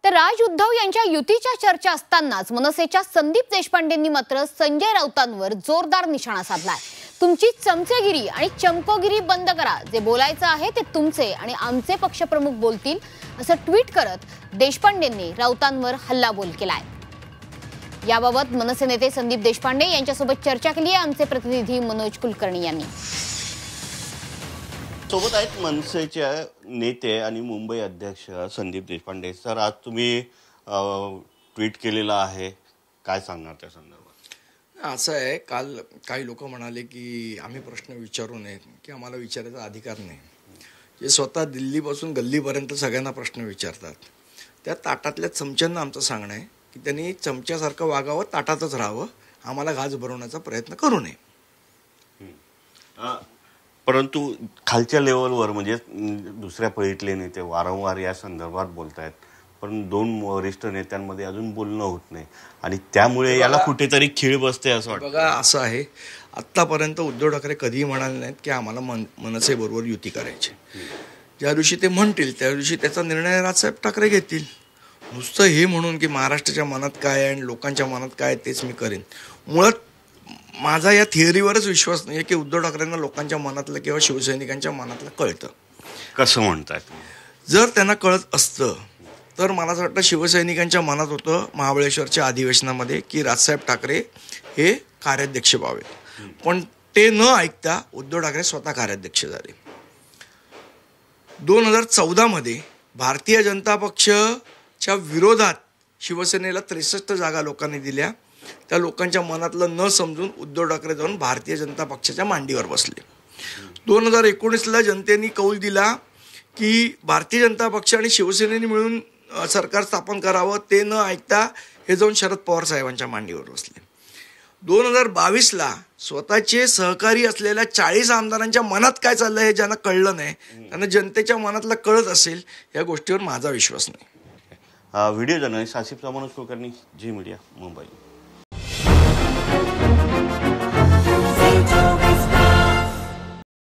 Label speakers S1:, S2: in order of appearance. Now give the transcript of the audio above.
S1: तर राज उद्धव यांच्या युतीच्या चर्चा असतानाच मनसेच्या संदीप देशपांडेंनी मात्र संजय राऊतांवर जोरदार निशाणा साधलाय। तुमची चमचेगिरी आणि चमकोगिरी बंद करा, जे बोलायचं आहे ते तुमचे आणि आमचे पक्षप्रमुख बोलतील, असं ट्विट करत देशपांडेंनी राऊतांवर हल्लाबोल केलाय। याबाबत मनसे नेते संदीप देशपांडे यांच्यासोबत चर्चा केली आहे आमचे प्रतिनिधी मनोज कुलकर्णी यांनी।
S2: सोबत आहेत मनसेचे नेते आणि मुंबई अध्यक्ष संदीप देशपांडे। सर, आज तुम्ही ट्विट केलेला आहे, काय सांगणार त्या संदर्भात?
S3: असं आहे, काल काही लोक म्हणाले की आम्ही प्रश्न विचारू नयेत, की आम्हाला विचारायचा अधिकार नाही। जे स्वतः दिल्लीपासून गल्लीपर्यंत सगळ्यांना प्रश्न विचारतात, त्या ताटातल्या चमच्यांना आमचं सांगणं आहे की त्यांनी चमच्यासारखं वागावं, ताटातच राहावं, आम्हाला घास भरवण्याचा प्रयत्न करू नये।
S2: परंतु खालच्या लेवलवर म्हणजे दुसऱ्या पळीतले नेते वारंवार या संदर्भात बोलतायत, पण दोन वरिष्ठ नेत्यांमध्ये अजून बोलणं होत नाही आणि त्यामुळे याला कुठेतरी खीळ बसते असं वाटतं।
S3: बघा, असं आहे, आत्तापर्यंत उद्धव ठाकरे कधीही म्हणाले नाहीत की आम्हाला मनसे बरोबर युती करायची। ज्या दिवशी ते म्हणतील त्या दिवशी त्याचा निर्णय राजसाहेब ठाकरे घेतील। नुसतं हे म्हणून की महाराष्ट्राच्या मनात काय आहे आणि लोकांच्या मनात काय तेच मी करेन, मुळात माझा या थिअरीवरच विश्वास नाही की उद्धव ठाकरेंना लोकांच्या मनातलं किंवा शिवसैनिकांच्या मनातलं कळतं।
S2: कसं म्हणतायत?
S3: जर त्यांना कळत असतं तर मला असं वाटतं शिवसैनिकांच्या मनात होतं महाबळेश्वरच्या अधिवेशनामध्ये की राजसाहेब ठाकरे हे कार्याध्यक्ष व्हावेत, पण ते न ऐकता उद्धव ठाकरे स्वतः कार्याध्यक्ष झाले। 2014 मध्ये भारतीय जनता पक्षच्या विरोधात शिवसेनेला 63 जागा लोकांनी दिल्या। त्या लोकांच्या मनातलं न समजून उद्धव ठाकरे जाऊन भारतीय जनता पक्षाच्या मांडीवर बसले। 2019ला जनतेने कौल दिला की भारतीय जनता पक्ष आणि शिवसेनेने मिळून सरकार स्थापन करावं, ते न ऐकता हे जाऊन शरद पवार साहेबांच्या मांडीवर बसले। 2022ला स्वतःचे सहकारी असलेल्या 40 आमदारांच्या मनात काय चाललंय हे ज्यांना कळलं नाही, त्यांना जनतेच्या मनातलं कळत असेल, या गोष्टीवर माझा विश्वास नाही।
S2: Video journalist Asif Manoj Kulkarni, Zee media, Mumbai.